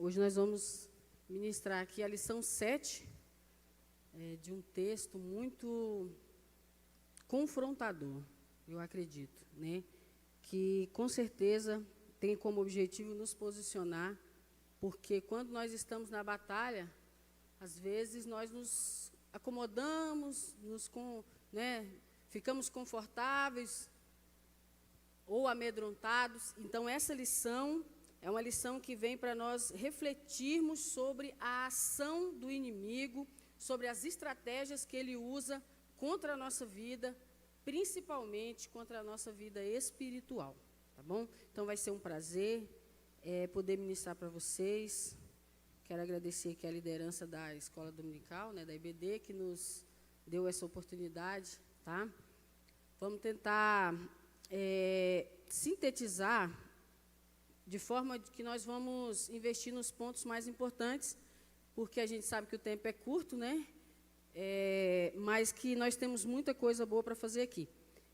Hoje nós vamos ministrar aqui a lição 7 de um texto muito confrontador, eu acredito, né? Que com certeza tem como objetivo nos posicionar, porque quando nós estamos na batalha, às vezes nós nos acomodamos, ficamos confortáveis ou amedrontados. Então, essa lição é uma lição que vem para nós refletirmos sobre a ação do inimigo, sobre as estratégias que ele usa contra a nossa vida, principalmente contra a nossa vida espiritual, tá bom? Então, vai ser um prazer poder ministrar para vocês. Quero agradecer aqui a liderança da Escola Dominical, da IBD, que nos deu essa oportunidade, tá? Vamos tentar sintetizar de forma que nós vamos investir nos pontos mais importantes, porque a gente sabe que o tempo é curto, né? Mas que nós temos muita coisa boa para fazer aqui.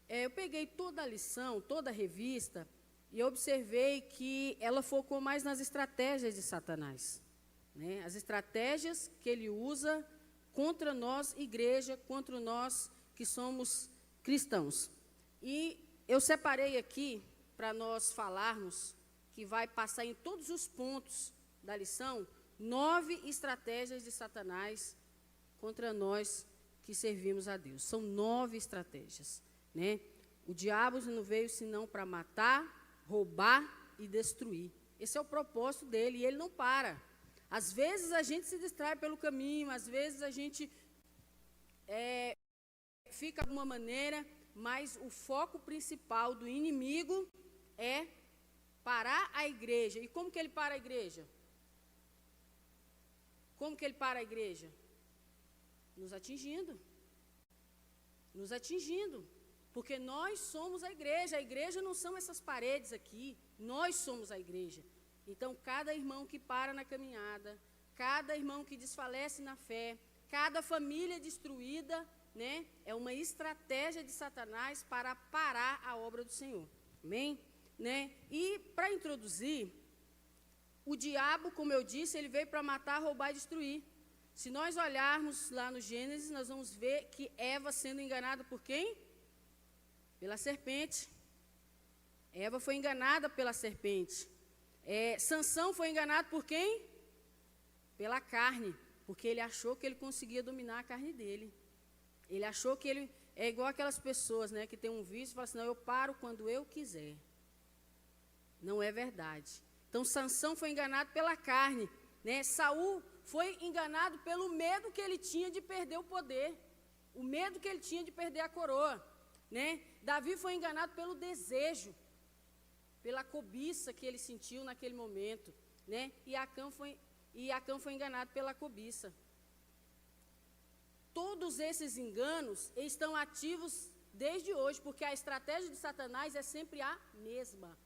Eu peguei toda a lição, toda a revista, e observei que ela focou mais nas estratégias de Satanás, né? As estratégias que ele usa contra nós, igreja, contra nós que somos cristãos. E eu separei aqui, para nós falarmos, que vai passar em todos os pontos da lição, 9 estratégias de Satanás contra nós que servimos a Deus. São 9 estratégias, né? O diabo não veio senão para matar, roubar e destruir. Esse é o propósito dele, e ele não para. Às vezes a gente se distrai pelo caminho, às vezes a gente fica de alguma maneira, mas o foco principal do inimigo é parar a igreja. E como que ele para a igreja? Como que ele para a igreja? Nos atingindo. Nos atingindo. Porque nós somos a igreja não são essas paredes aqui, nós somos a igreja. Então, cada irmão que para na caminhada, cada irmão que desfalece na fé, cada família destruída, né, é uma estratégia de Satanás para parar a obra do Senhor. Amém? Né? E, para introduzir, o diabo, como eu disse, ele veio para matar, roubar e destruir. Se nós olharmos lá no Gênesis, nós vamos ver que Eva sendo enganada por quem? Pela serpente. Eva foi enganada pela serpente. Sansão foi enganado por quem? Pela carne, porque ele achou que ele conseguia dominar a carne dele. Ele achou que ele é igual aquelas pessoas, né, que tem um vício e falam assim, não, eu paro quando eu quiser. Não é verdade. Então, Sansão foi enganado pela carne, né? Saul foi enganado pelo medo que ele tinha de perder o poder, o medo que ele tinha de perder a coroa, né? Davi foi enganado pelo desejo, pela cobiça que ele sentiu naquele momento, né? E Acã foi enganado pela cobiça. Todos esses enganos estão ativos desde hoje, porque a estratégia de Satanás é sempre a mesma.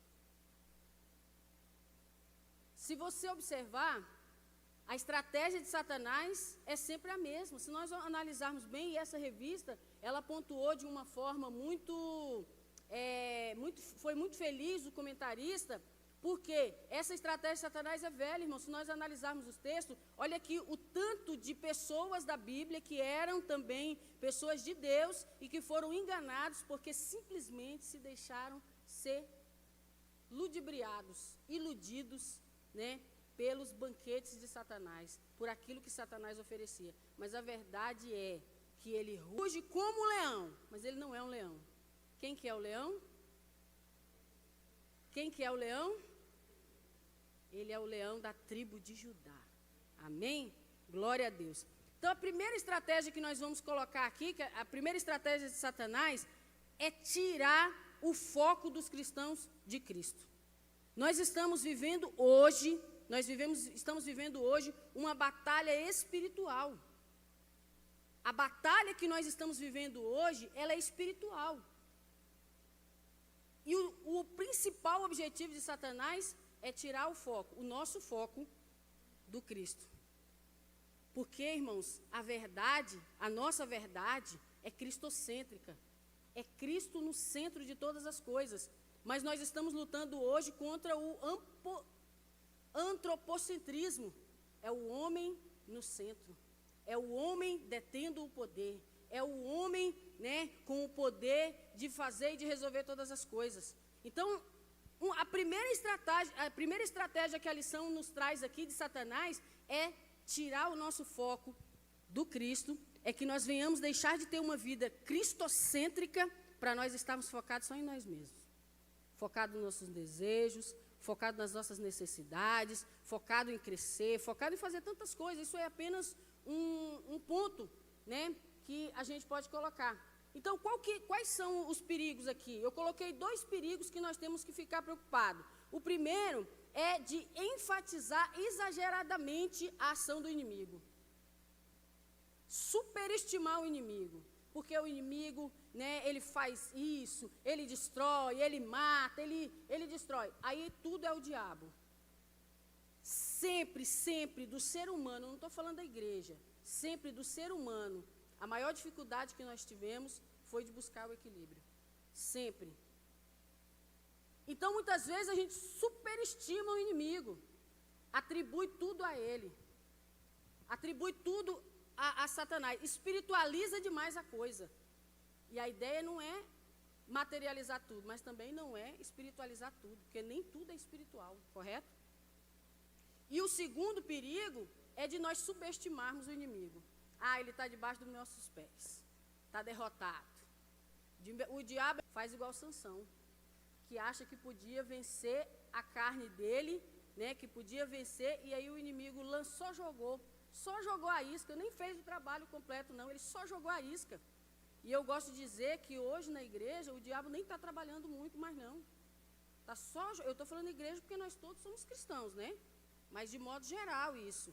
Se você observar, a estratégia de Satanás é sempre a mesma. Se nós analisarmos bem, e essa revista, ela pontuou de uma forma foi muito feliz o comentarista, porque essa estratégia de Satanás é velha, irmão. Se nós analisarmos os textos, olha aqui o tanto de pessoas da Bíblia que eram também pessoas de Deus e que foram enganados porque simplesmente se deixaram ser ludibriados, iludidos, né, pelos banquetes de Satanás, por aquilo que Satanás oferecia. Mas a verdade é que ele ruge como um leão, mas ele não é um leão. Quem que é o leão? Quem que é o leão? Ele é o leão da tribo de Judá. Amém? Glória a Deus. Então, a primeira estratégia que nós vamos colocar aqui, a primeira estratégia de Satanás, é tirar o foco dos cristãos de Cristo. Nós estamos vivendo hoje, estamos vivendo hoje uma batalha espiritual. A batalha que nós estamos vivendo hoje, ela é espiritual. E o principal objetivo de Satanás é tirar o foco, o nosso foco, do Cristo. Porque, irmãos, a verdade, a nossa verdade é cristocêntrica. É Cristo no centro de todas as coisas. Mas nós estamos lutando hoje contra Antropocentrismo é o homem no centro, é o homem detendo o poder, é o homem, né, com o poder de fazer e de resolver todas as coisas. Então, a primeira estratégia que a lição nos traz aqui de Satanás é tirar o nosso foco do Cristo, é que nós venhamos deixar de ter uma vida cristocêntrica para nós estarmos focados só em nós mesmos. Focado nos nossos desejos, focado nas nossas necessidades, focado em crescer, focado em fazer tantas coisas. Isso é apenas um ponto, né, que a gente pode colocar. Então, quais são os perigos aqui? Eu coloquei 2 perigos que nós temos que ficar preocupados. O primeiro é de enfatizar exageradamente a ação do inimigo. Superestimar o inimigo. Porque o inimigo, né, ele faz isso, ele destrói, ele mata, ele destrói. Aí tudo é o diabo. Sempre, sempre do ser humano, não estou falando da igreja, sempre do ser humano, a maior dificuldade que nós tivemos foi de buscar o equilíbrio. Sempre. Então, muitas vezes, a gente superestima o inimigo, atribui tudo a ele, atribui tudo a Satanás, espiritualiza demais a coisa. E a ideia não é materializar tudo, mas também não é espiritualizar tudo, porque nem tudo é espiritual, correto? E o segundo perigo é de nós subestimarmos o inimigo. Ah, ele está debaixo dos nossos pés, está derrotado. O diabo faz igual Sansão, que acha que podia vencer a carne dele, né, que podia vencer, e aí o inimigo só jogou a isca, nem fez o trabalho completo não, ele só jogou a isca. E eu gosto de dizer que hoje na igreja o diabo nem está trabalhando muito mais não. Eu estou falando igreja porque nós todos somos cristãos, né? Mas de modo geral isso.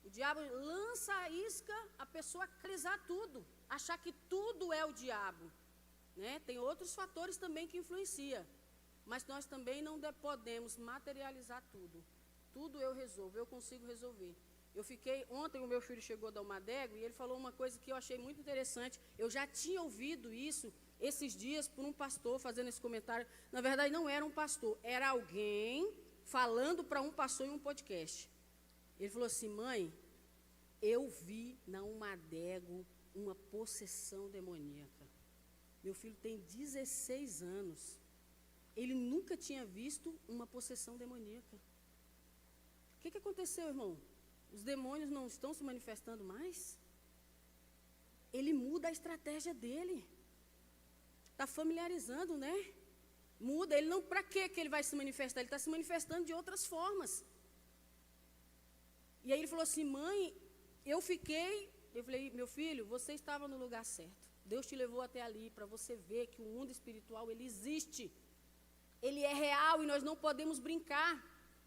O diabo lança a isca, a pessoa acreditar tudo, achar que tudo é o diabo, né? Tem outros fatores também que influenciam, mas nós também não podemos materializar tudo. Tudo eu resolvo, eu consigo resolver. Ontem o meu filho chegou da Almadego e ele falou uma coisa que eu achei muito interessante. Eu já tinha ouvido isso esses dias por um pastor fazendo esse comentário. Na verdade não era um pastor, era alguém falando para um pastor em um podcast. Ele falou assim: mãe, eu vi na Almadego uma possessão demoníaca. Meu filho tem 16 anos. Ele nunca tinha visto uma possessão demoníaca. O que aconteceu, irmão? Os demônios não estão se manifestando mais? Ele muda a estratégia dele. Está familiarizando, né? Muda. Ele não, para que ele vai se manifestar? Ele está se manifestando de outras formas. E aí ele falou assim: mãe, eu falei, meu filho, você estava no lugar certo. Deus te levou até ali para você ver que o mundo espiritual, ele existe. Ele é real e nós não podemos brincar.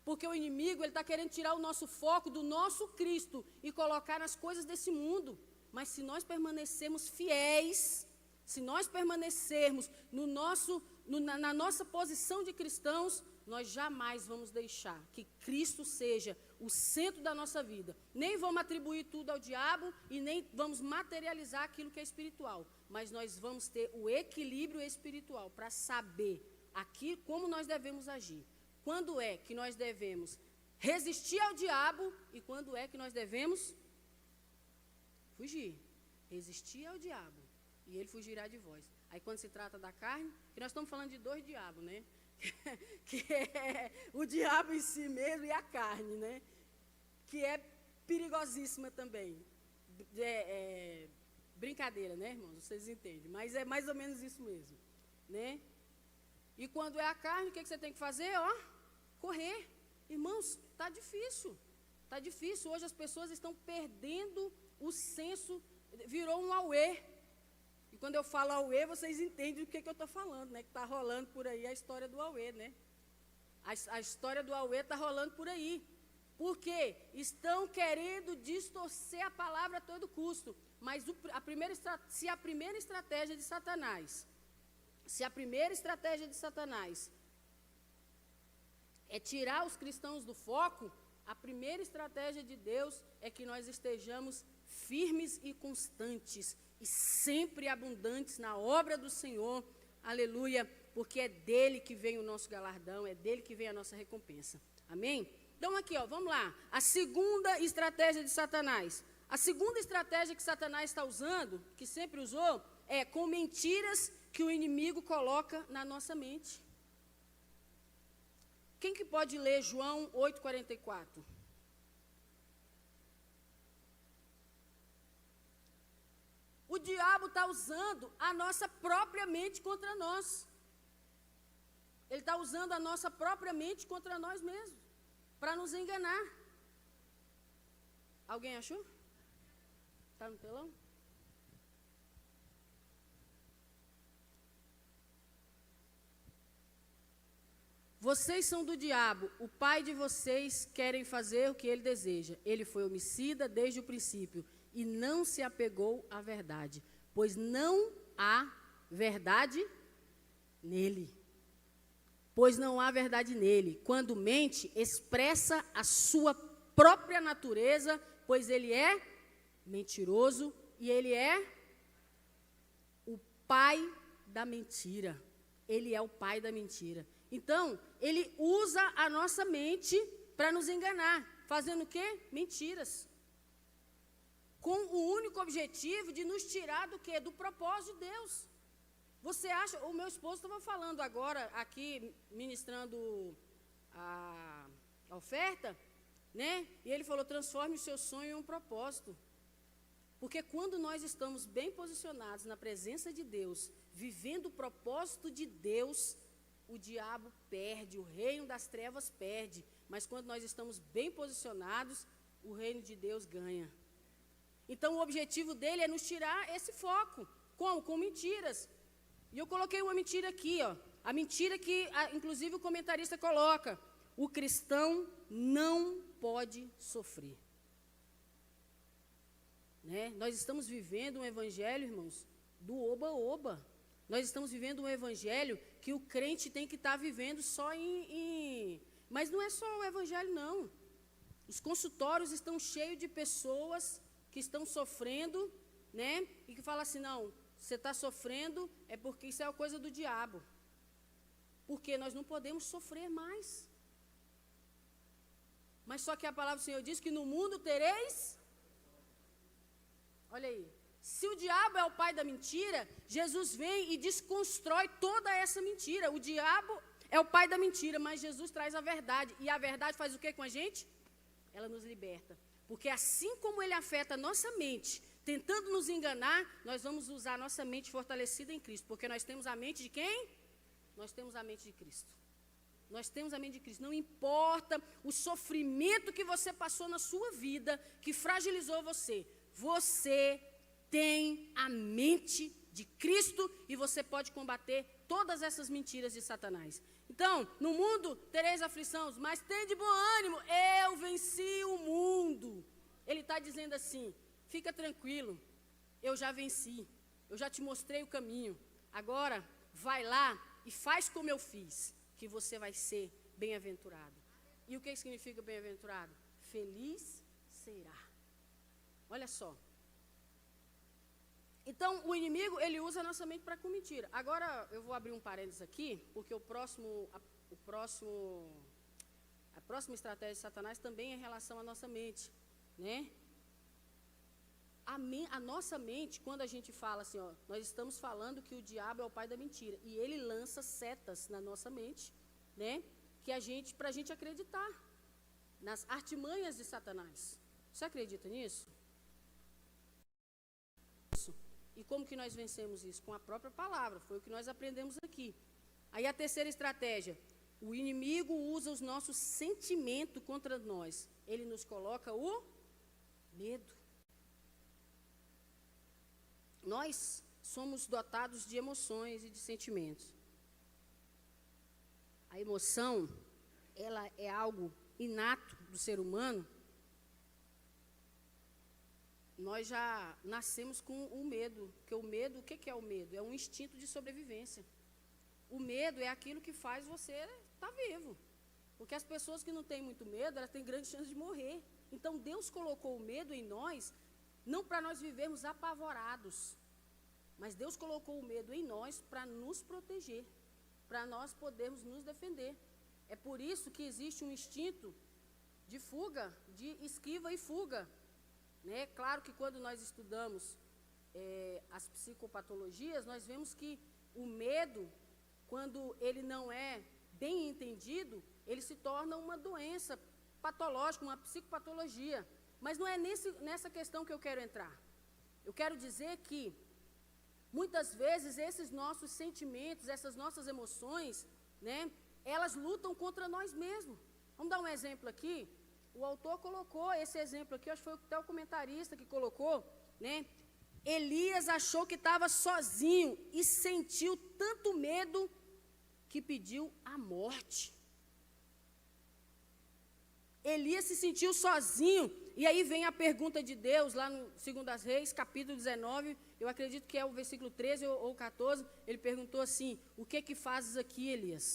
Porque o inimigo, ele está querendo tirar o nosso foco do nosso Cristo e colocar nas coisas desse mundo. Mas se nós permanecermos fiéis, se nós permanecermos na nossa posição de cristãos, nós jamais vamos deixar que Cristo seja o centro da nossa vida. Nem vamos atribuir tudo ao diabo e nem vamos materializar aquilo que é espiritual. Mas nós vamos ter o equilíbrio espiritual para saber aqui como nós devemos agir. Quando é que nós devemos resistir ao diabo e quando é que nós devemos fugir? Resistir ao diabo e ele fugirá de vós. Aí quando se trata da carne, que nós estamos falando de 2 diabos, né? Que é o diabo em si mesmo e a carne, né? Que é perigosíssima também. Brincadeira, né, irmãos? Vocês entendem, mas é mais ou menos isso mesmo, né? E quando é a carne, o que você tem que fazer? Correr. Irmãos, está difícil. Está difícil. Hoje as pessoas estão perdendo o senso, virou um auê. E quando eu falo auê, vocês entendem do que eu estou falando, né? Que está rolando por aí a história do auê, né? A história do auê está rolando por aí. Por quê? Estão querendo distorcer a palavra a todo custo. Mas se a primeira estratégia de Satanás é tirar os cristãos do foco, a primeira estratégia de Deus é que nós estejamos firmes e constantes e sempre abundantes na obra do Senhor, aleluia, porque é dele que vem o nosso galardão, é dele que vem a nossa recompensa, amém? Então, aqui, ó, vamos lá. A segunda estratégia de Satanás. A segunda estratégia que Satanás está usando, que sempre usou, é com mentiras que o inimigo coloca na nossa mente. Quem que pode ler João 8,44? O diabo está usando a nossa própria mente contra nós. Ele está usando a nossa própria mente contra nós mesmos, para nos enganar. Alguém achou? Está no telão? Vocês são do diabo, o pai de vocês querem fazer o que ele deseja. Ele foi homicida desde o princípio e não se apegou à verdade, pois não há verdade nele. Pois não há verdade nele. Quando mente, expressa a sua própria natureza, pois ele é mentiroso e ele é o pai da mentira. Ele é o pai da mentira. Então, ele usa a nossa mente para nos enganar, fazendo o quê? Mentiras. Com o único objetivo de nos tirar do quê? Do propósito de Deus. Você acha, o meu esposo estava falando agora aqui, ministrando a oferta, né? E ele falou, transforme o seu sonho em um propósito. Porque quando nós estamos bem posicionados na presença de Deus, vivendo o propósito de Deus, o diabo perde, o reino das trevas perde. Mas quando nós estamos bem posicionados, o reino de Deus ganha. Então, o objetivo dele é nos tirar esse foco. Como? Com mentiras. E eu coloquei uma mentira aqui, ó. A mentira que, inclusive, o comentarista coloca. O cristão não pode sofrer. Né? Nós estamos vivendo um evangelho, irmãos, do oba-oba. Nós estamos vivendo um evangelho que o crente tem que estar vivendo só Mas não é só o evangelho, não. Os consultórios estão cheios de pessoas que estão sofrendo, né? E que falam assim, não, você está sofrendo é porque isso é uma coisa do diabo. Porque nós não podemos sofrer mais. Mas só que a palavra do Senhor diz que no mundo tereis... Olha aí. Se o diabo é o pai da mentira, Jesus vem e desconstrói toda essa mentira. O diabo é o pai da mentira, mas Jesus traz a verdade. E a verdade faz o que com a gente? Ela nos liberta. Porque assim como ele afeta a nossa mente, tentando nos enganar, nós vamos usar a nossa mente fortalecida em Cristo. Porque nós temos a mente de quem? Nós temos a mente de Cristo. Nós temos a mente de Cristo. Não importa o sofrimento que você passou na sua vida, que fragilizou você. Você tem a mente de Cristo e você pode combater todas essas mentiras de Satanás. Então, no mundo tereis aflições, mas tende bom ânimo, eu venci o mundo. Ele está dizendo assim, fica tranquilo, eu já venci, eu já te mostrei o caminho. Agora, vai lá e faz como eu fiz, que você vai ser bem-aventurado. E o que significa bem-aventurado? Feliz será. Olha só. Então, o inimigo, ele usa a nossa mente para com mentira. Agora, eu vou abrir um parênteses aqui, porque a próxima estratégia de Satanás também é em relação à nossa mente, né? A nossa mente, quando a gente fala assim, ó, nós estamos falando que o diabo é o pai da mentira, e ele lança setas na nossa mente, né? Que para a gente acreditar nas artimanhas de Satanás. Você acredita nisso? E como que nós vencemos isso? Com a própria palavra, foi o que nós aprendemos aqui. Aí a terceira estratégia, o inimigo usa os nossos sentimentos contra nós. Ele nos coloca o medo. Nós somos dotados de emoções e de sentimentos. A emoção, ela é algo inato do ser humano. Nós já nascemos com o medo, porque o medo, o que é o medo? É um instinto de sobrevivência. O medo é aquilo que faz você estar vivo. Porque as pessoas que não têm muito medo, elas têm grande chance de morrer. Então, Deus colocou o medo em nós, não para nós vivermos apavorados, mas Deus colocou o medo em nós para nos proteger, para nós podermos nos defender. É por isso que existe um instinto de fuga, de esquiva e fuga. Né? Claro que quando nós estudamos as psicopatologias, nós vemos que o medo, quando ele não é bem entendido, ele se torna uma doença patológica, uma psicopatologia. Mas não é nessa questão que eu quero entrar. Eu quero dizer que, muitas vezes, esses nossos sentimentos, essas nossas emoções, né, elas lutam contra nós mesmos. Vamos dar um exemplo aqui? O autor colocou esse exemplo aqui, acho que foi até o comentarista que colocou, né? Elias achou que estava sozinho e sentiu tanto medo que pediu a morte. Elias se sentiu sozinho, e aí vem a pergunta de Deus, lá no 2 Reis, capítulo 19, eu acredito que é o versículo 13 ou 14, ele perguntou assim, o que fazes aqui, Elias?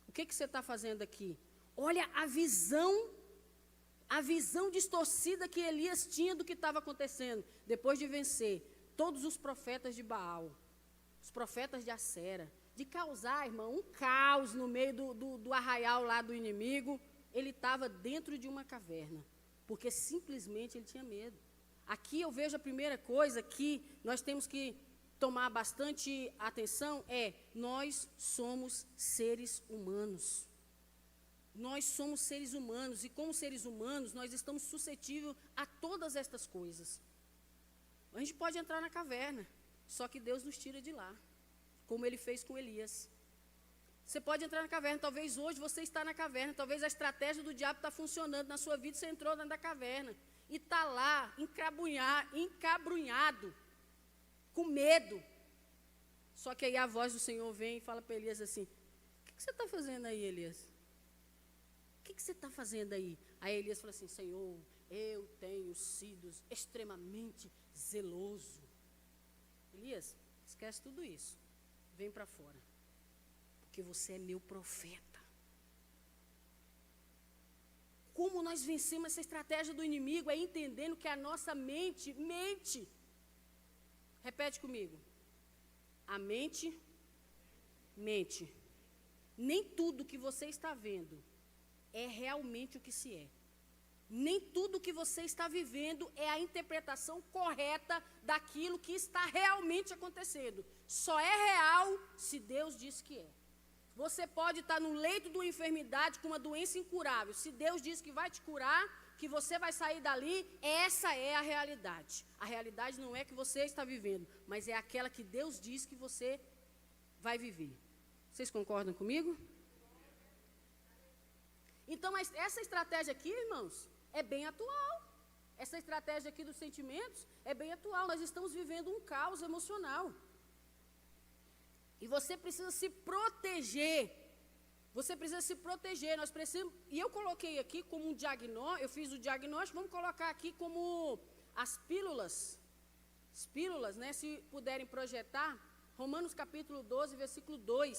O que você está fazendo aqui? Olha a visão distorcida que Elias tinha do que estava acontecendo, depois de vencer todos os profetas de Baal, os profetas de Acera, de causar, irmão, um caos no meio do arraial lá do inimigo. Ele estava dentro de uma caverna, porque simplesmente ele tinha medo. Aqui eu vejo a primeira coisa que nós temos que tomar bastante atenção nós somos seres humanos. Nós somos seres humanos e como seres humanos nós estamos suscetíveis a todas estas coisas. A gente pode entrar na caverna, só que Deus nos tira de lá, como ele fez com Elias. Você pode entrar na caverna, talvez hoje você está na caverna, talvez a estratégia do diabo está funcionando na sua vida, você entrou dentro da caverna e está lá, encabrunhado, com medo. Só que aí a voz do Senhor vem e fala para Elias assim, o que você está fazendo aí, Elias? O que você está fazendo aí? Aí Elias fala assim, Senhor, eu tenho sido extremamente zeloso. Elias, esquece tudo isso, vem para fora. Porque você é meu profeta. Como nós vencemos essa estratégia do inimigo é entendendo que a nossa mente mente. Repete comigo. A mente mente. Nem tudo que você está vendo é realmente o que se é. Nem tudo que você está vivendo é a interpretação correta daquilo que está realmente acontecendo. Só é real se Deus diz que é. Você pode estar no leito de uma enfermidade com uma doença incurável. Se Deus diz que vai te curar, que você vai sair dali, essa é a realidade. A realidade não é que você está vivendo, mas é aquela que Deus diz que você vai viver. Vocês concordam comigo? Então, essa estratégia aqui, irmãos, é bem atual. Essa estratégia aqui dos sentimentos é bem atual. Nós estamos vivendo um caos emocional. E você precisa se proteger. Você precisa se proteger. Nós precisamos. E eu coloquei aqui como um diagnóstico. Eu fiz o diagnóstico. Vamos colocar aqui como as pílulas. As pílulas, né? Se puderem projetar. Romanos capítulo 12, versículo 2.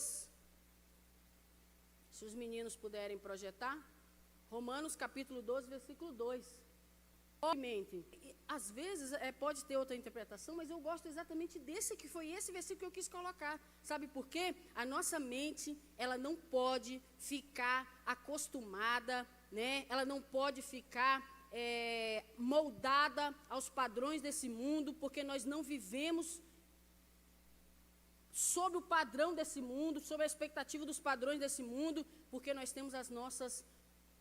Se os meninos puderem projetar. Romanos capítulo 12, versículo 2. Obviamente, às vezes pode ter outra interpretação, mas eu gosto exatamente desse, que foi esse versículo que eu quis colocar. Sabe por quê? A nossa mente, ela não pode ficar acostumada, né? Ela não pode ficar moldada aos padrões desse mundo, porque nós não vivemos sob o padrão desse mundo, sob a expectativa dos padrões desse mundo, porque nós temos as nossas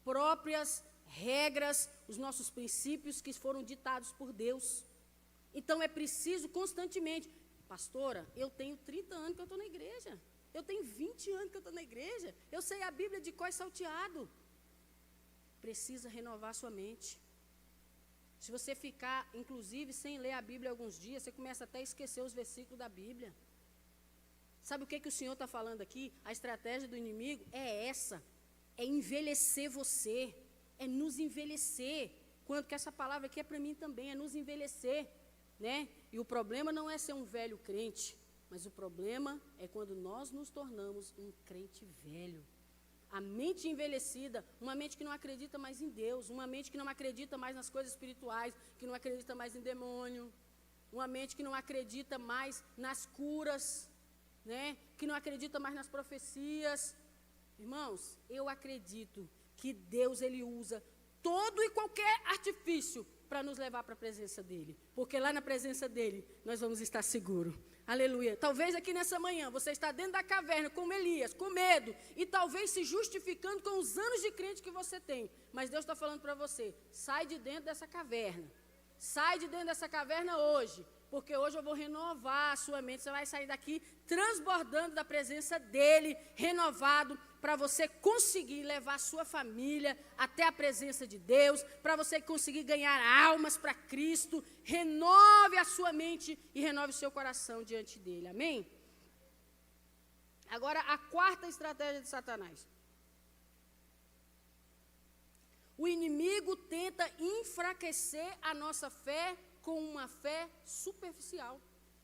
próprias regras, os nossos princípios que foram ditados por Deus. Então é preciso constantemente, pastora, eu tenho 30 anos que eu estou na igreja, eu tenho 20 anos que eu estou na igreja, eu sei a Bíblia de cor e salteado. Precisa renovar sua mente. Se você ficar, inclusive, sem ler a Bíblia alguns dias, você começa até a esquecer os versículos da Bíblia. Sabe o que o Senhor está falando aqui? A estratégia do inimigo é essa, é envelhecer você, é nos envelhecer. Quando que essa palavra aqui é para mim também, é nos envelhecer, né? E o problema não é ser um velho crente, mas o problema é quando nós nos tornamos um crente velho. A mente envelhecida, uma mente que não acredita mais em Deus, uma mente que não acredita mais nas coisas espirituais, que não acredita mais em demônio, uma mente que não acredita mais nas curas, né? Que não acredita mais nas profecias. Irmãos, eu acredito que Deus, Ele usa todo e qualquer artifício para nos levar para a presença dele. Porque lá na presença dele, nós vamos estar seguros. Aleluia. Talvez aqui nessa manhã, você está dentro da caverna, como Elias, com medo, e talvez se justificando com os anos de crente que você tem. Mas Deus está falando para você, sai de dentro dessa caverna. Sai de dentro dessa caverna hoje, porque hoje eu vou renovar a sua mente. Você vai sair daqui transbordando da presença dele, renovado, para você conseguir levar a sua família até a presença de Deus, para você conseguir ganhar almas para Cristo. Renove a sua mente e renove o seu coração diante dele. Amém? Agora, a quarta estratégia de Satanás. O inimigo tenta enfraquecer a nossa fé com uma fé superficial.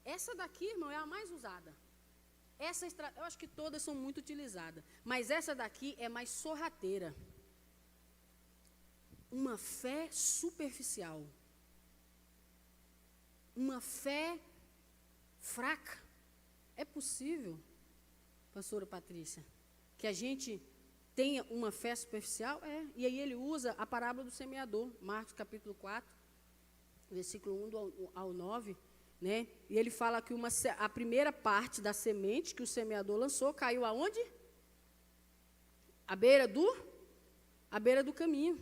Essa daqui, irmão, é a mais usada. Eu acho que todas são muito utilizadas, mas essa daqui é mais sorrateira. Uma fé superficial. Uma fé fraca. É possível, pastora Patrícia, que a gente tenha uma fé superficial? É. E aí ele usa a parábola do semeador, Marcos capítulo 4, versículo 1 ao 9, né? E ele fala que a primeira parte da semente que o semeador lançou caiu aonde? À beira do caminho.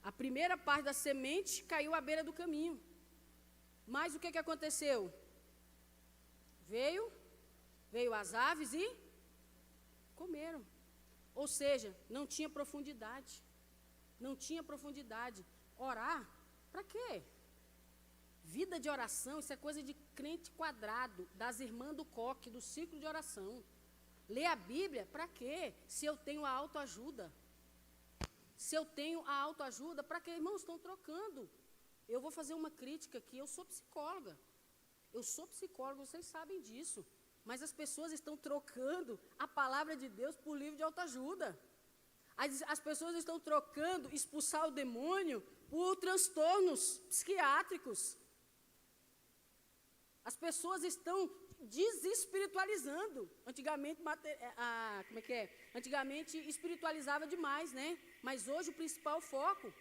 A primeira parte da semente caiu à beira do caminho. Mas o que aconteceu? Veio as aves e comeram. Ou seja, não tinha profundidade. Não tinha profundidade. Orar, para quê? Vida de oração, isso é coisa de crente quadrado, das irmãs do coque, do ciclo de oração. Ler a Bíblia, para quê? Se eu tenho a autoajuda. Se eu tenho a autoajuda, para quê? Irmãos, estão trocando. Eu vou fazer uma crítica aqui, eu sou psicóloga. Vocês sabem disso. Mas as pessoas estão trocando a palavra de Deus por livro de autoajuda. As pessoas estão trocando expulsar o demônio por transtornos psiquiátricos. As pessoas estão desespiritualizando. Antigamente espiritualizava demais, né? Mas hoje o principal foco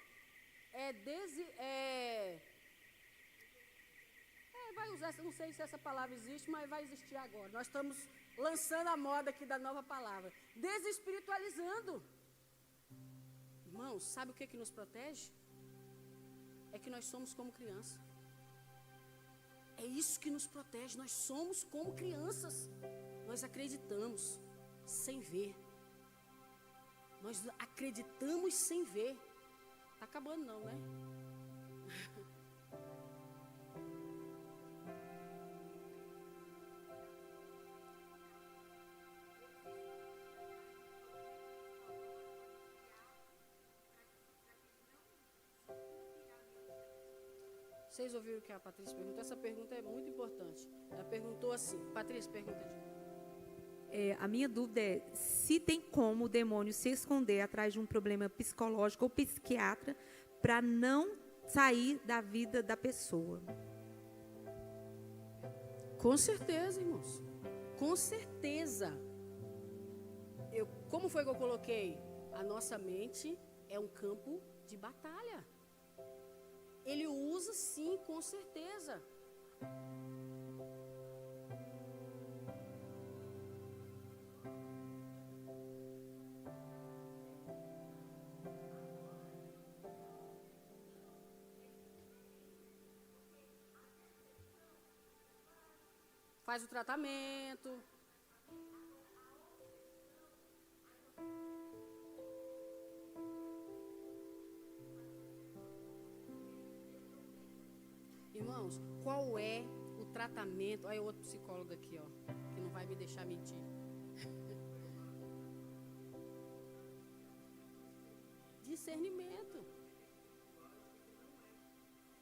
vai usar, não sei se essa palavra existe, mas vai existir agora. Nós estamos lançando a moda aqui da nova palavra. Desespiritualizando. Irmãos, sabe o que nos protege? É que nós somos como criança. É isso que nos protege. Nós somos como crianças. Nós acreditamos sem ver. Nós acreditamos sem ver. Está acabando não, né? Vocês ouviram o que a Patrícia perguntou? Essa pergunta é muito importante. Ela perguntou assim. Patrícia, pergunta de novo. A minha dúvida é se tem como o demônio se esconder atrás de um problema psicológico ou psiquiatra para não sair da vida da pessoa. Com certeza, irmãos. Com certeza. Como foi que eu coloquei? A nossa mente é um campo de batalha. Ele usa sim, com certeza. Faz o tratamento. Irmãos, qual é o tratamento? Olha outro psicólogo aqui, ó, que não vai me deixar mentir. Discernimento.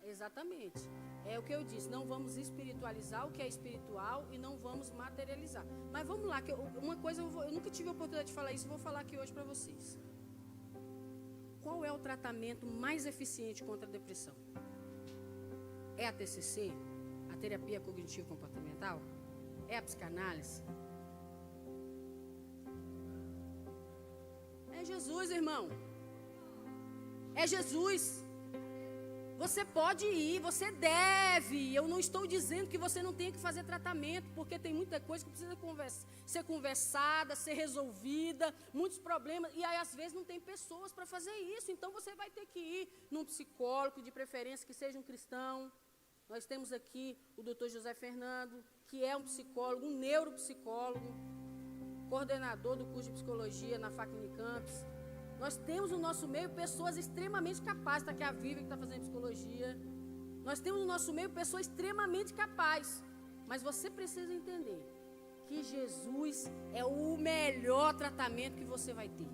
Exatamente. É o que eu disse, não vamos espiritualizar o que é espiritual e não vamos materializar. Mas vamos lá, uma coisa eu nunca tive a oportunidade de falar isso, vou falar aqui hoje para vocês. Qual é o tratamento mais eficiente contra a depressão? É a TCC? A terapia cognitivo-comportamental? É a psicanálise? É Jesus, irmão. é Jesus. Você pode ir, você deve. Eu não estou dizendo que você não tem que fazer tratamento, porque tem muita coisa que precisa ser conversada, ser resolvida, muitos problemas, e aí às vezes não tem pessoas para fazer isso, então você vai ter que ir num psicólogo, de preferência que seja um cristão. Nós temos aqui o Dr. José Fernando, que é um psicólogo, um neuropsicólogo, coordenador do curso de psicologia na FAC Unicamp. Nós temos no nosso meio pessoas extremamente capazes. Está aqui a Vivi, que está fazendo psicologia. Nós temos no nosso meio pessoas extremamente capazes. Mas você precisa entender que Jesus é o melhor tratamento que você vai ter.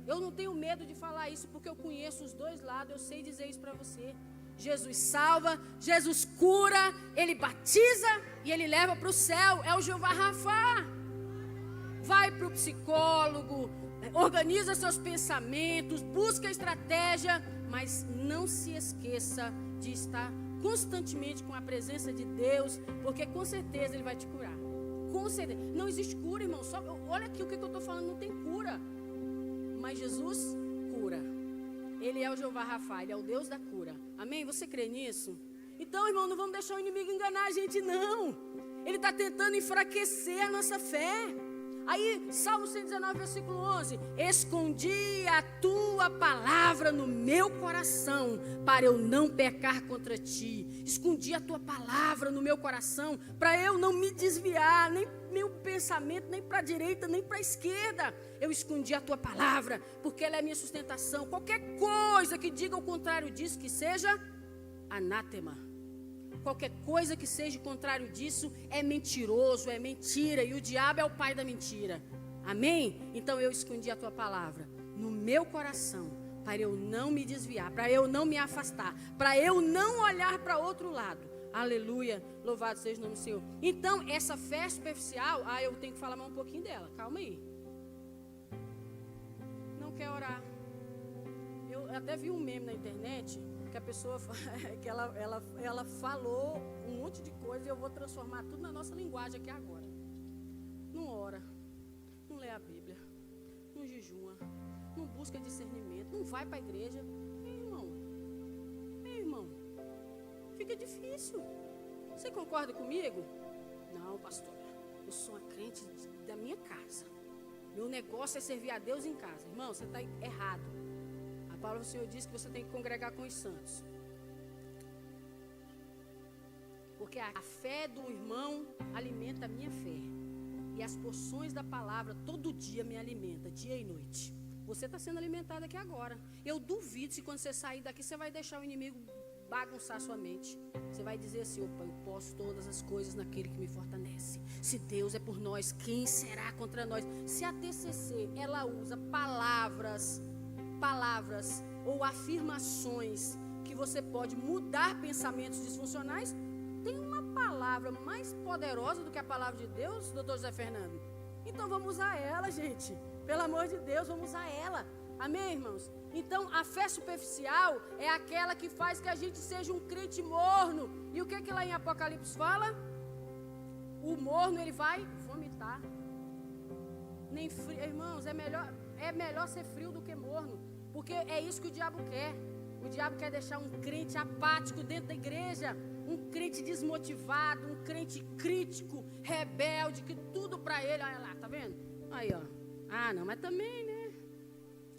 Eu não tenho medo de falar isso, porque eu conheço os dois lados, eu sei dizer isso para você. Jesus salva, Jesus cura, Ele batiza e Ele leva para o céu. É o Jeová Rafá. Vai para o psicólogo, organiza seus pensamentos, busca estratégia, mas não se esqueça de estar constantemente com a presença de Deus, porque com certeza Ele vai te curar. Com certeza. Não existe cura, irmão. Olha aqui o que eu estou falando, não tem cura. Mas Jesus cura. Ele é o Jeová Rafá, Ele é o Deus da cura. Amém? Você crê nisso? Então, irmão, não vamos deixar o inimigo enganar a gente, não. Ele está tentando enfraquecer a nossa fé. Aí, Salmo 119, versículo 11. Escondi a tua palavra no meu coração, para eu não pecar contra ti. Escondi a tua palavra no meu coração, para eu não me desviar, nem meu pensamento, nem para a direita, nem para a esquerda. Eu escondi a tua palavra, porque ela é a minha sustentação. Qualquer coisa que diga o contrário disso, que seja anátema. Qualquer coisa que seja contrário disso é mentiroso, é mentira. E o diabo é o pai da mentira. Amém? Então eu escondi a tua palavra no meu coração, para eu não me desviar, para eu não me afastar, para eu não olhar para outro lado. Aleluia, louvado seja o nome do Senhor. Então essa fé superficial, eu tenho que falar mais um pouquinho dela. Calma aí. Não quer orar. Eu até vi um meme na internet, que a pessoa, que ela falou um monte de coisa, e eu vou transformar tudo na nossa linguagem aqui agora. Não ora, não lê a Bíblia, não jejua, não busca discernimento, não vai para a igreja. Irmão, fica difícil. Você concorda comigo? Não, pastora, eu sou uma crente da minha casa. Meu negócio é servir a Deus em casa. Irmão, você está errado. A palavra do Senhor diz que você tem que congregar com os santos. Porque a fé do irmão alimenta a minha fé. E as porções da palavra todo dia me alimenta, dia e noite. Você está sendo alimentado aqui agora. Eu duvido se quando você sair daqui, você vai deixar o inimigo bagunçar sua mente. Você vai dizer assim: opa, eu posso todas as coisas naquele que me fortalece. Se Deus é por nós, quem será contra nós? Se a TCC, ela usa palavras ou afirmações que você pode mudar pensamentos disfuncionais, tem uma palavra mais poderosa do que a palavra de Deus, doutor José Fernando? Então vamos usar ela, gente. Pelo amor de Deus, vamos usar ela. Amém, irmãos? Então a fé superficial é aquela que faz que a gente seja um crente morno. E o que lá em Apocalipse fala? O morno, ele vai vomitar. Nem frio, irmãos, é melhor ser frio do que morno. Porque é isso que o diabo quer. O diabo quer deixar um crente apático dentro da igreja, um crente desmotivado, um crente crítico, rebelde, que tudo para ele, olha lá, tá vendo? Aí, ó. Não, mas também, né?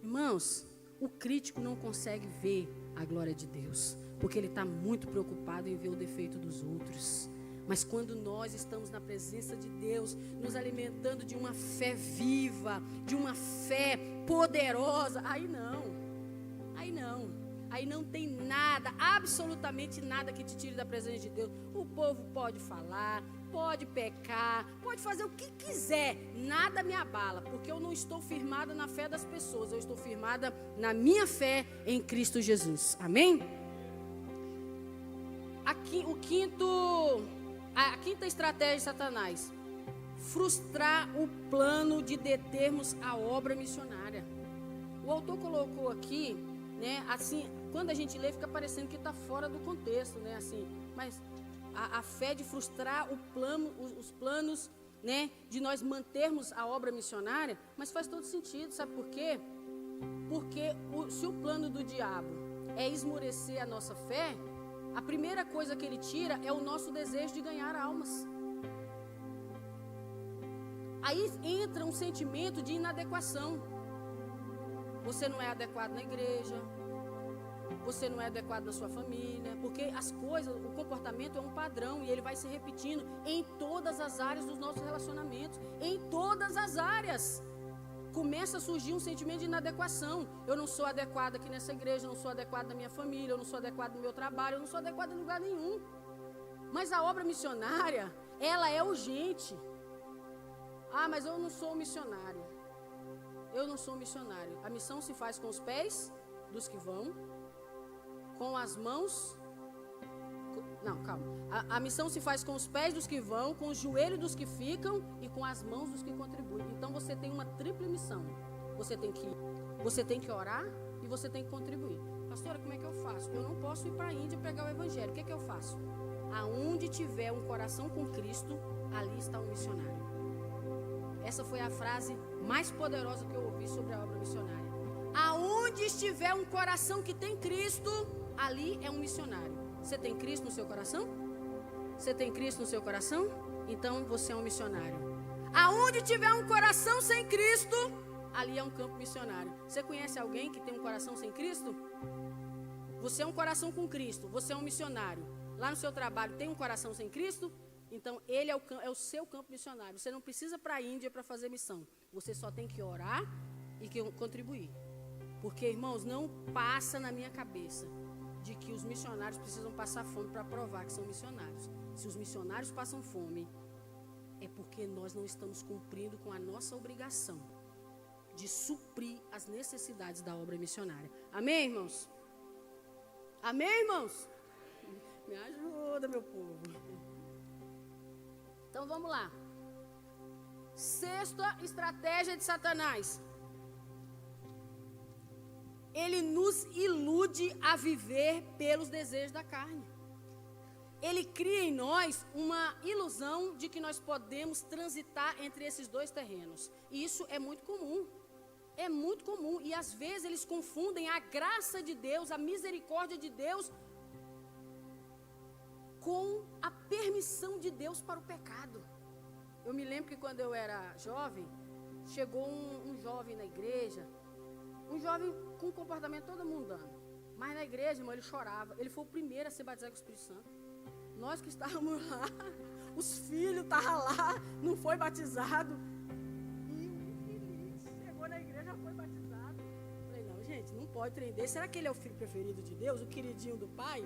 Irmãos, o crítico não consegue ver a glória de Deus, porque ele está muito preocupado em ver o defeito dos outros. Mas quando nós estamos na presença de Deus, nos alimentando de uma fé viva, de uma fé poderosa, aí não tem nada, absolutamente nada que te tire da presença de Deus. O povo pode falar, pode pecar, pode fazer o que quiser, nada me abala, porque eu não estou firmada na fé das pessoas, eu estou firmada na minha fé em Cristo Jesus. Amém? Aqui, a quinta estratégia de Satanás: frustrar o plano de determos a obra missionária. O autor colocou aqui, né, assim, quando a gente lê fica parecendo que está fora do contexto, né, assim, mas a fé de frustrar os planos, né, de nós mantermos a obra missionária, mas faz todo sentido, sabe por quê? Porque se o plano do diabo é esmorecer a nossa fé, a primeira coisa que ele tira é o nosso desejo de ganhar almas. Aí entra um sentimento de inadequação. Você não é adequado na igreja, você não é adequado na sua família, porque as coisas, o comportamento é um padrão e ele vai se repetindo em todas as áreas dos nossos relacionamentos, em todas as áreas. Começa a surgir um sentimento de inadequação. Eu não sou adequado aqui nessa igreja, eu não sou adequado na minha família, eu não sou adequado no meu trabalho, eu não sou adequado em lugar nenhum. Mas a obra missionária, ela é urgente. Ah, mas eu não sou missionário. Eu não sou missionário. A missão se faz com os pés dos que vão, com as mãos... Não, calma. A missão se faz com os pés dos que vão, com os joelhos dos que ficam e com as mãos dos que contribuem. Então você tem uma tripla missão. Você tem que orar e você tem que contribuir. Pastora, como é que eu faço? Eu não posso ir para a Índia pregar o evangelho. O que é que eu faço? Aonde tiver um coração com Cristo, ali está um missionário. Essa foi a frase mais poderosa que eu ouvi sobre a obra missionária. Aonde estiver um coração que tem Cristo, ali é um missionário. Você tem Cristo no seu coração? Você tem Cristo no seu coração? Então você é um missionário. Aonde tiver um coração sem Cristo, ali é um campo missionário. Você conhece alguém que tem um coração sem Cristo? Você é um coração com Cristo, você é um missionário. Lá no seu trabalho tem um coração sem Cristo? Então ele é o seu campo missionário. Você não precisa para a Índia para fazer missão. Você só tem que orar e contribuir. Porque, irmãos, não passa na minha cabeça de que os missionários precisam passar fome para provar que são missionários. Se os missionários passam fome, é porque nós não estamos cumprindo com a nossa obrigação de suprir as necessidades da obra missionária. Amém, irmãos? Amém, irmãos? Me ajuda, meu povo. Então, vamos lá. Sexta estratégia de Satanás. Ele nos ilude a viver pelos desejos da carne. Ele cria em nós uma ilusão de que nós podemos transitar entre esses dois terrenos. E isso é muito comum. É muito comum. E às vezes eles confundem a graça de Deus, a misericórdia de Deus, com a permissão de Deus para o pecado. Eu me lembro que quando eu era jovem, chegou um jovem na igreja. Um jovem com um comportamento todo mundano. Mas na igreja, irmão, ele chorava. Ele foi o primeiro a ser batizado com o Espírito Santo. Nós que estávamos lá, os filhos estavam lá, não foi batizado. E o infeliz chegou na igreja, já foi batizado. Falei, não, gente, não pode prender. Será que ele é o filho preferido de Deus, o queridinho do pai?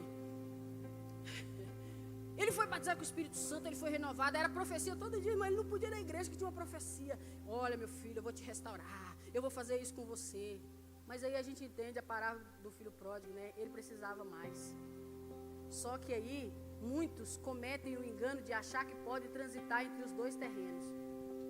Ele foi batizado com o Espírito Santo, ele foi renovado. Era profecia todo dia, mas ele não podia ir na igreja que tinha uma profecia. Olha, meu filho, eu vou te restaurar. Eu vou fazer isso com você. Mas aí a gente entende a parábola do filho pródigo, né? Ele precisava mais. Só que aí, muitos cometem o engano de achar que pode transitar entre os dois terrenos.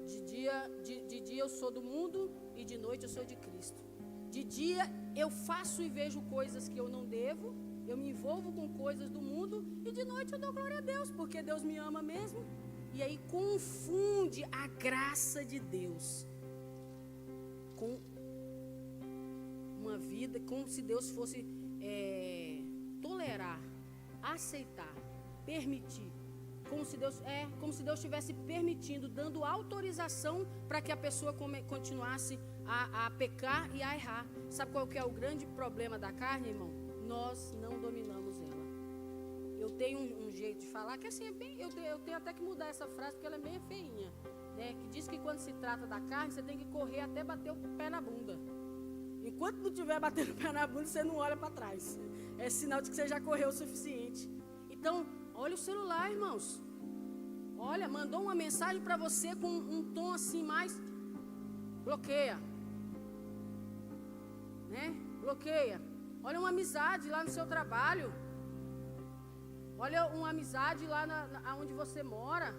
De dia eu sou do mundo e de noite eu sou de Cristo. De dia eu faço e vejo coisas que eu não devo. Eu me envolvo com coisas do mundo. E de noite eu dou glória a Deus, porque Deus me ama mesmo. E aí confunde a graça de Deus com uma vida, como se Deus fosse tolerar, aceitar, permitir, como se Deus estivesse permitindo, dando autorização para que a pessoa continuasse a pecar e a errar. Sabe qual que é o grande problema da carne, irmão? Nós não dominamos ela. Eu tenho um jeito de falar que assim, eu tenho até que mudar essa frase, porque ela é meio feinha. Né, que diz que quando se trata da carne, você tem que correr até bater o pé na bunda. Enquanto não estiver batendo o pé na bunda, você não olha para trás. É sinal de que você já correu o suficiente. Então, olha o celular, irmãos. Olha, mandou uma mensagem para você com um tom assim mais... Bloqueia. Né? Bloqueia. Olha uma amizade lá no seu trabalho. Olha uma amizade lá onde você mora.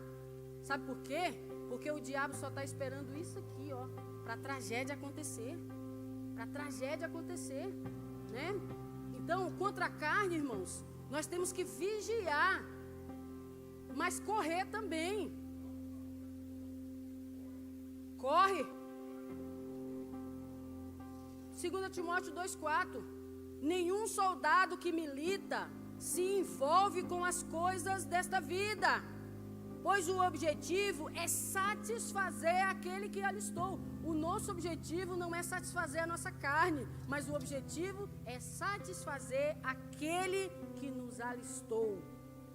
Sabe por quê? Porque o diabo só está esperando isso aqui, ó, para a tragédia acontecer. Para a tragédia acontecer, né? Então, contra a carne, irmãos, nós temos que vigiar, mas correr também. Corre. 2 Timóteo 2,4. Nenhum soldado que milita se envolve com as coisas desta vida, pois o objetivo é satisfazer aquele que alistou. O nosso objetivo não é satisfazer a nossa carne, mas o objetivo é satisfazer aquele que nos alistou.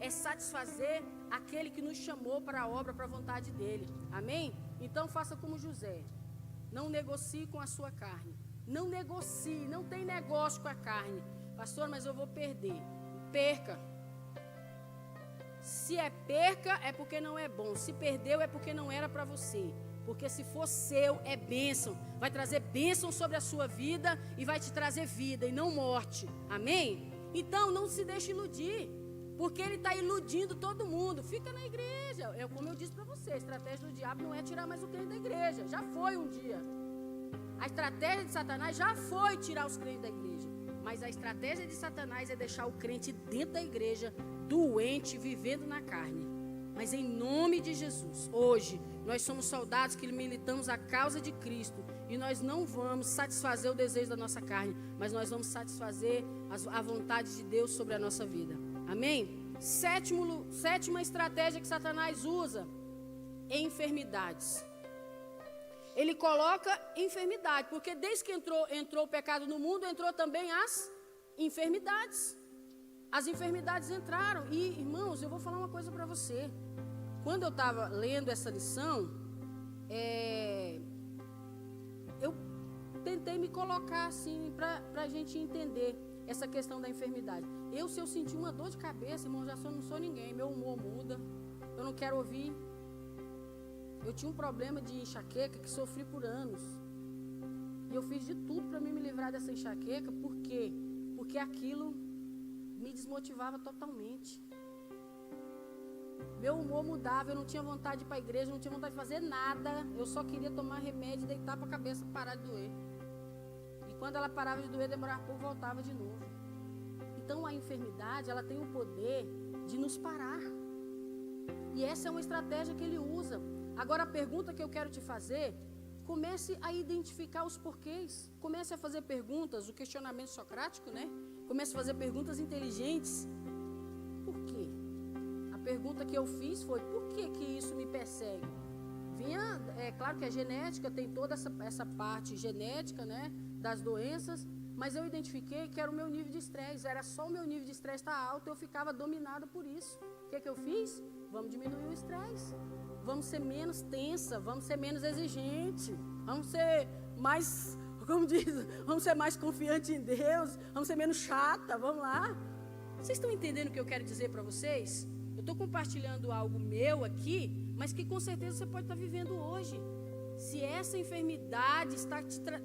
É satisfazer aquele que nos chamou para a obra, para a vontade dele. Amém? Então faça como José. Não negocie com a sua carne. Não negocie, não tem negócio com a carne. Pastor, mas eu vou perder. Perca. Se é perca, é porque não é bom. Se perdeu, é porque não era para você. Porque se for seu, é bênção. Vai trazer bênção sobre a sua vida e vai te trazer vida e não morte. Amém? Então, não se deixe iludir. Porque ele está iludindo todo mundo. Fica na igreja. É como eu disse para você, a estratégia do diabo não é tirar mais o crente da igreja. Já foi um dia. A estratégia de Satanás já foi tirar os crentes da igreja. Mas a estratégia de Satanás é deixar o crente dentro da igreja, doente, vivendo na carne. Mas em nome de Jesus, hoje, nós somos soldados que militamos a causa de Cristo. E nós não vamos satisfazer o desejo da nossa carne, mas nós vamos satisfazer a vontade de Deus sobre a nossa vida. Amém? Sétima estratégia que Satanás usa: enfermidades. Ele coloca enfermidade, porque desde que entrou o pecado no mundo, entrou também as enfermidades. As enfermidades entraram. E, irmãos, eu vou falar uma coisa para você. Quando eu estava lendo essa lição, eu tentei me colocar assim, para a gente entender essa questão da enfermidade. Se eu sentir uma dor de cabeça, irmão, já não sou ninguém. Meu humor muda. Eu não quero ouvir. Eu tinha um problema de enxaqueca que sofri por anos. E eu fiz de tudo para me livrar dessa enxaqueca. Por quê? Porque aquilo me desmotivava totalmente. Meu humor mudava, eu não tinha vontade de ir para a igreja, não tinha vontade de fazer nada. Eu só queria tomar remédio e deitar para a cabeça parar de doer. E quando ela parava de doer, demorava pouco, voltava de novo. Então a enfermidade, ela tem o poder de nos parar. E essa é uma estratégia que ele usa. Agora a pergunta que eu quero te fazer, comece a identificar os porquês. Comece a fazer perguntas, o questionamento socrático, né? Comece a fazer perguntas inteligentes. Por quê? A pergunta que eu fiz foi: por que isso me persegue? É claro que a genética tem toda essa parte genética, né, das doenças, mas eu identifiquei que era o meu nível de estresse. Era só o meu nível de estresse estar alto, eu ficava dominada por isso. O que eu fiz? Vamos diminuir o estresse. Vamos ser menos tensa, vamos ser menos exigente, vamos ser mais, como diz, vamos ser mais confiante em Deus, vamos ser menos chata, vamos lá. Vocês estão entendendo o que eu quero dizer para vocês? Eu estou compartilhando algo meu aqui, mas que com certeza você pode estar vivendo hoje. Se essa enfermidade está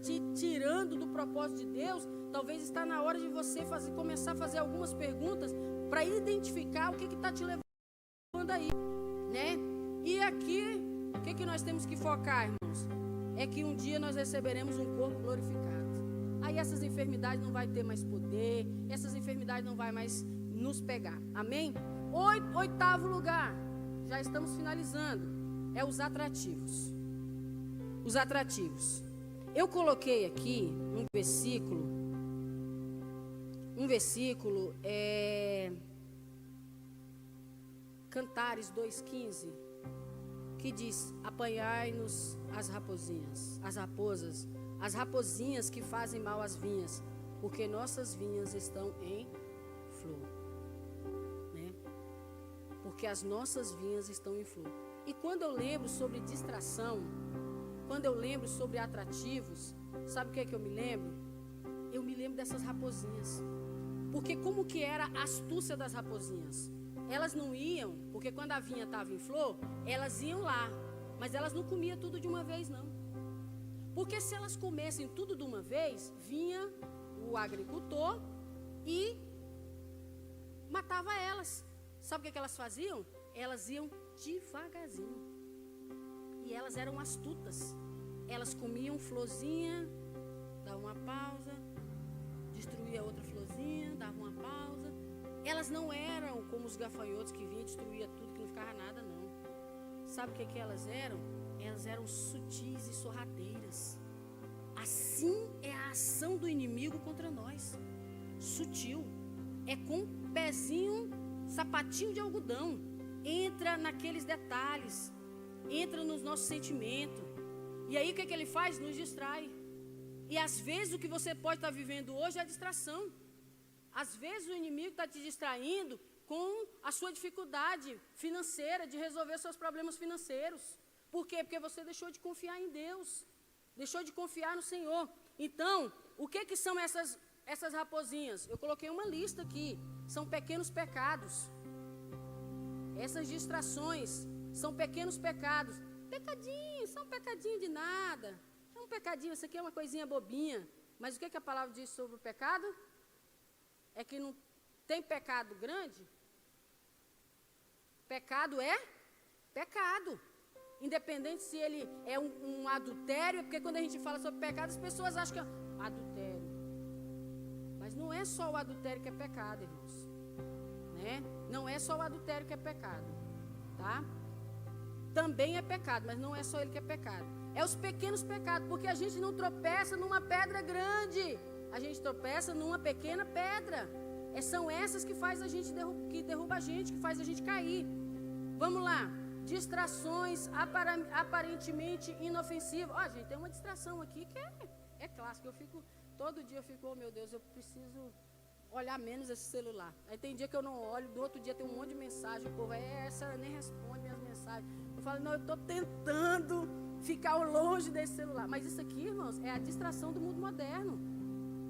te tirando do propósito de Deus, talvez está na hora de você começar a fazer algumas perguntas para identificar o que está te levando aí, né? E aqui, o que nós temos que focar, irmãos? É que um dia nós receberemos um corpo glorificado. Aí essas enfermidades não vai ter mais poder, essas enfermidades não vai mais nos pegar. Amém? Oitavo lugar, já estamos finalizando, é os atrativos. Os atrativos. Eu coloquei aqui um versículo, Cantares 2,15, que diz: apanhai-nos as raposinhas que fazem mal às vinhas, porque nossas vinhas estão em flor, né? Porque as nossas vinhas estão em flor. E quando eu lembro sobre distração, quando eu lembro sobre atrativos, sabe o que é que eu me lembro? Eu me lembro dessas raposinhas. Porque como que era a astúcia das raposinhas? Elas não iam, porque quando a vinha estava em flor, elas iam lá, mas elas não comiam tudo de uma vez, não. Porque se elas comessem tudo de uma vez, vinha o agricultor e matava elas. Sabe o que elas faziam? Elas iam devagarzinho. E elas eram astutas. Elas comiam florzinha, davam uma pausa, destruía outra florzinha, davam uma pausa. Elas não eram como os gafanhotos que vinham e destruía tudo, que não ficava nada, não. Sabe o que elas eram? Elas eram sutis e sorrateiras. assim é a ação do inimigo contra nós. Sutil. É com um pezinho, sapatinho de algodão. Entra naqueles detalhes. Entra nos nossos sentimentos. E aí o que ele faz? Nos distrai. E às vezes o que você pode estar vivendo hoje é a distração. Às vezes o inimigo está te distraindo com a sua dificuldade financeira de resolver seus problemas financeiros. Por quê? Porque você deixou de confiar em Deus. Deixou de confiar no Senhor. Então, o que são essas raposinhas? Eu coloquei uma lista aqui. São pequenos pecados. Essas distrações são pequenos pecados. Pecadinho, são pecadinho de nada. É um pecadinho, isso aqui é uma coisinha bobinha. Mas o que a palavra diz sobre o pecado? É que não tem pecado grande. Pecado é pecado. Independente se ele é um adultério, porque quando a gente fala sobre pecado, as pessoas acham que é adultério. Mas não é só o adultério que é pecado, irmãos. Né? Não é só o adultério que é pecado. Tá? Também é pecado, mas não é só ele que é pecado. É os pequenos pecados, porque a gente não tropeça numa pedra grande. A gente tropeça numa pequena pedra. São essas que faz a gente que derruba a gente, que faz a gente cair. Vamos lá. Distrações aparentemente inofensivas. Ó, gente, tem uma distração aqui que é clássica. Todo dia eu fico, oh meu Deus, eu preciso olhar menos esse celular. Aí tem dia que eu não olho, do outro dia tem um monte de mensagem, o povo, essa nem responde minhas mensagens. Eu falo, não, eu estou tentando ficar longe desse celular. Mas isso aqui, irmãos, é a distração do mundo moderno.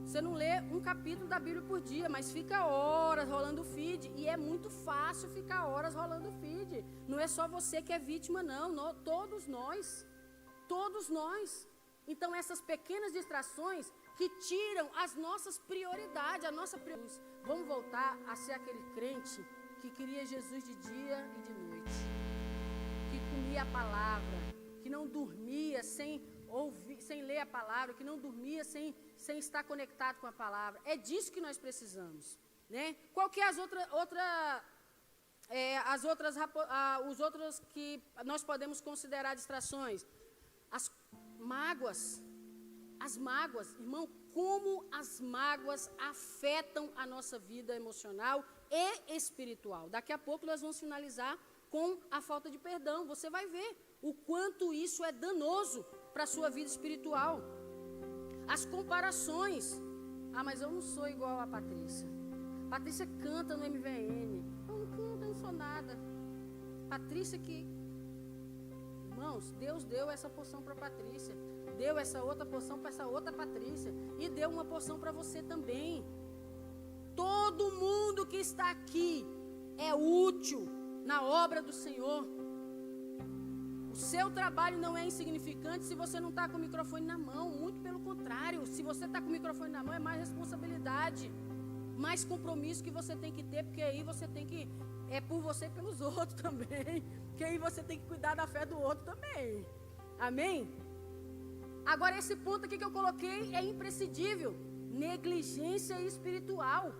Você não lê um capítulo da Bíblia por dia, mas fica horas rolando o feed. E é muito fácil ficar horas rolando o feed. Não é só você que é vítima, não. Todos nós. Todos nós. Então, essas pequenas distrações que tiram as nossas prioridades, a nossa prioridade. Vamos voltar a ser aquele crente que queria Jesus de dia e de noite. Que comia a palavra, que não dormia sem ouvir, sem ler a palavra, que não dormia sem estar conectado com a palavra. É disso que nós precisamos, né? Qual que é os outros que nós podemos considerar distrações? As mágoas. As mágoas, irmão, como as mágoas afetam a nossa vida emocional e espiritual. Daqui a pouco nós vamos finalizar com a falta de perdão. Você vai ver o quanto isso é danoso para a sua vida espiritual. As comparações. Ah, mas eu não sou igual a Patrícia. Patrícia canta no MVN. Eu não canto, eu não sou nada. Patrícia que... Irmãos, Deus deu essa porção para Patrícia. Deu essa outra porção para essa outra Patrícia. E deu uma porção para você também. Todo mundo que está aqui é útil na obra do Senhor. O seu trabalho não é insignificante se você não está com o microfone na mão. Muito pelo contrário. Se você está com o microfone na mão, é mais responsabilidade. Mais compromisso que você tem que ter. Porque aí você tem que... É por você e pelos outros também. Porque aí você tem que cuidar da fé do outro também. Amém? Agora, esse ponto aqui que eu coloquei é imprescindível. Negligência espiritual.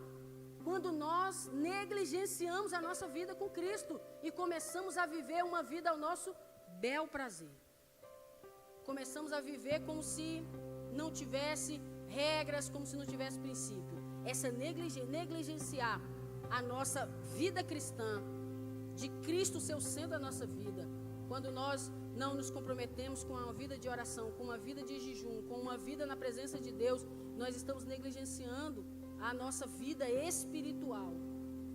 Quando nós negligenciamos a nossa vida com Cristo e começamos a viver uma vida ao nosso bel prazer. Começamos a viver como se não tivesse regras, como se não tivesse princípio. Essa negligenciar a nossa vida cristã, de Cristo ser o centro da nossa vida, quando nós não nos comprometemos com uma vida de oração, com uma vida de jejum, com uma vida na presença de Deus, nós estamos negligenciando a nossa vida espiritual.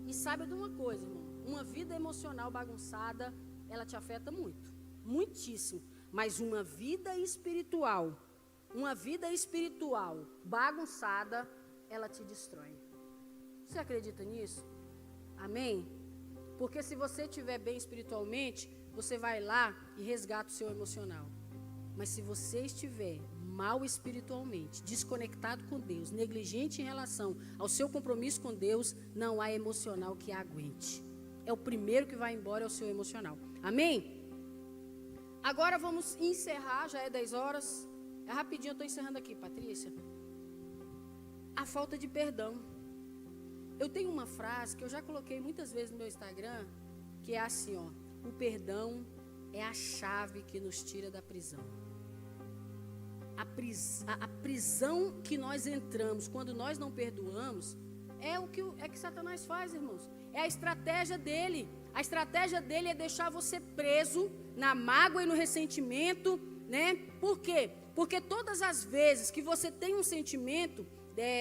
E saiba de uma coisa, irmão, uma vida emocional bagunçada, ela te afeta muito, muitíssimo, mas uma vida espiritual bagunçada, ela te destrói. Você acredita nisso? Amém? Porque se você estiver bem espiritualmente, você vai lá e resgata o seu emocional. Mas se você estiver mal espiritualmente, desconectado com Deus, negligente em relação ao seu compromisso com Deus, não há emocional que a aguente. É o primeiro que vai embora, é o seu emocional. Amém? Agora vamos encerrar, já é 10 horas. É rapidinho, eu estou encerrando aqui, Patrícia. A falta de perdão. Eu tenho uma frase que eu já coloquei muitas vezes no meu Instagram, que é assim, ó: o perdão é a chave que nos tira da prisão. a prisão que nós entramos quando nós não perdoamos é o que Satanás faz, irmãos. É a estratégia dele. A estratégia dele é deixar você preso na mágoa e no ressentimento, né? Por quê? Porque todas as vezes que você tem um sentimento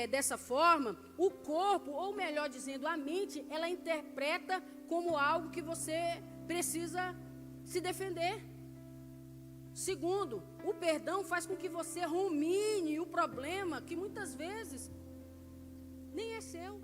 dessa forma, o corpo, ou melhor dizendo, a mente, ela interpreta como algo que você precisa se defender. Segundo, o perdão faz com que você rumine o problema que muitas vezes nem é seu.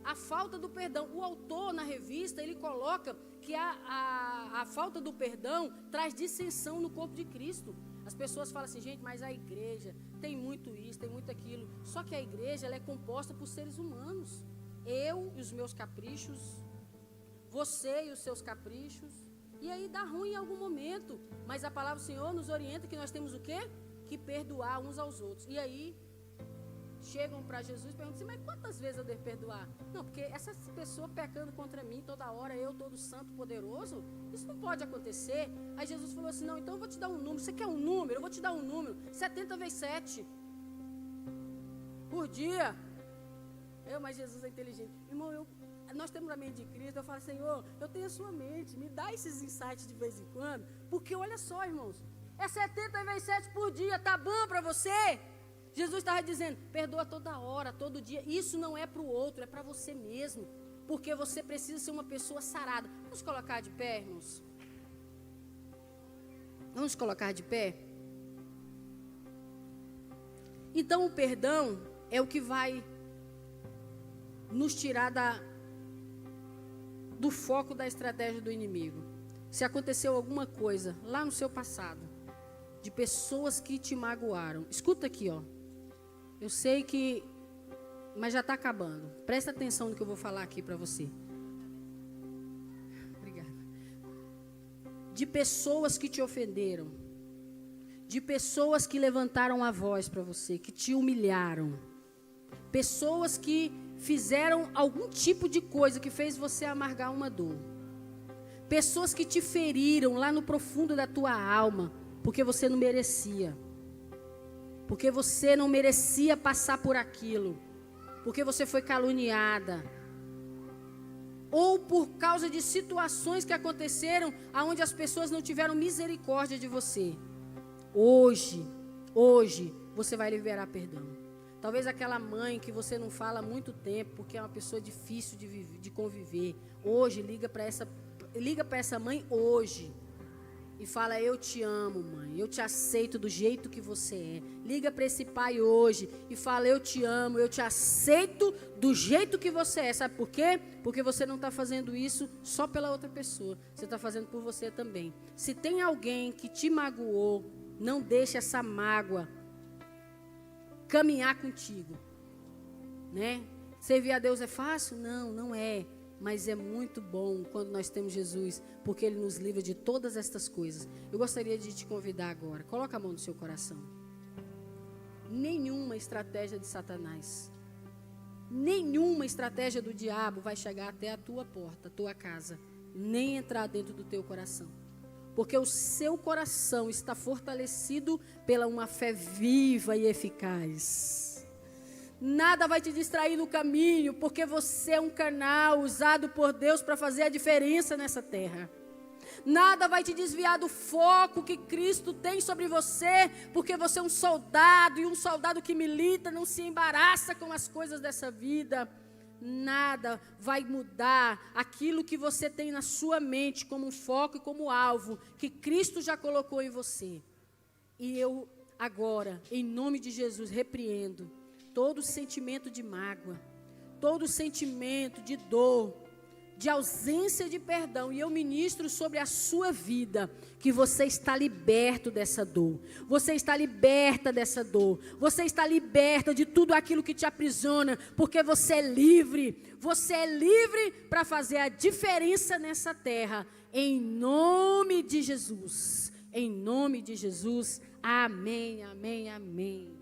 A falta do perdão. O autor, na revista, ele coloca que a falta do perdão traz dissensão no corpo de Cristo. As pessoas falam assim, gente, mas a igreja tem muito isso, tem muito aquilo. Só que a igreja, ela é composta por seres humanos. Eu e os meus caprichos, você e os seus caprichos. E aí dá ruim em algum momento. Mas a palavra do Senhor nos orienta que nós temos o quê? Que perdoar uns aos outros. E aí chegam para Jesus e perguntam assim, mas quantas vezes eu devo perdoar? Não, porque essa pessoa pecando contra mim toda hora, eu todo santo, poderoso, isso não pode acontecer. Aí Jesus falou assim, não, então eu vou te dar um número. Você quer um número? Eu vou te dar um número. 70 vezes 7 por dia. Mas Jesus é inteligente. Irmão, nós temos a mente de Cristo. Eu falo, Senhor, eu tenho a sua mente, me dá esses insights de vez em quando, porque olha só, irmãos, é 70 vezes 7 por dia, tá bom para você? Jesus estava dizendo, perdoa toda hora, todo dia. Isso não é para o outro, é para você mesmo, porque você precisa ser uma pessoa sarada. Vamos colocar de pé, irmãos? Vamos colocar de pé? Então o perdão é o que vai nos tirar do foco da estratégia do inimigo. Se aconteceu alguma coisa lá no seu passado, de pessoas que te magoaram, escuta aqui, ó. Eu sei que, mas já está acabando. Presta atenção no que eu vou falar aqui para você. Obrigada. De pessoas que te ofenderam, de pessoas que levantaram a voz para você, que te humilharam, pessoas que fizeram algum tipo de coisa que fez você amargar uma dor. Pessoas que te feriram lá no profundo da tua alma, porque você não merecia. Porque você não merecia passar por aquilo. Porque você foi caluniada. Ou por causa de situações que aconteceram, onde as pessoas não tiveram misericórdia de você. Hoje, você vai liberar perdão. Talvez aquela mãe que você não fala há muito tempo, porque é uma pessoa difícil de conviver. Hoje, liga para essa mãe hoje. E fala, eu te amo, mãe. Eu te aceito do jeito que você é. Liga para esse pai hoje e fala, eu te amo, eu te aceito do jeito que você é. Sabe por quê? Porque você não está fazendo isso só pela outra pessoa. Você está fazendo por você também. Se tem alguém que te magoou, não deixe essa mágoa caminhar contigo, né? Servir a Deus é fácil? Não, não é, mas é muito bom quando nós temos Jesus, porque Ele nos livra de todas estas coisas. Eu gostaria de te convidar agora, coloca a mão no seu coração. Nenhuma estratégia de Satanás, nenhuma estratégia do diabo vai chegar até a tua porta, a tua casa, nem entrar dentro do teu coração. Porque o seu coração está fortalecido pela uma fé viva e eficaz. Nada vai te distrair no caminho, porque você é um canal usado por Deus para fazer a diferença nessa terra. Nada vai te desviar do foco que Cristo tem sobre você, porque você é um soldado, e um soldado que milita não se embaraça com as coisas dessa vida. Nada vai mudar aquilo que você tem na sua mente como um foco e como alvo, que Cristo já colocou em você. E eu agora, em nome de Jesus, repreendo todo sentimento de mágoa, todo sentimento de dor, de ausência de perdão, e eu ministro sobre a sua vida, que você está liberto dessa dor, você está liberta dessa dor, você está liberta de tudo aquilo que te aprisiona, porque você é livre para fazer a diferença nessa terra, em nome de Jesus, amém, amém, amém.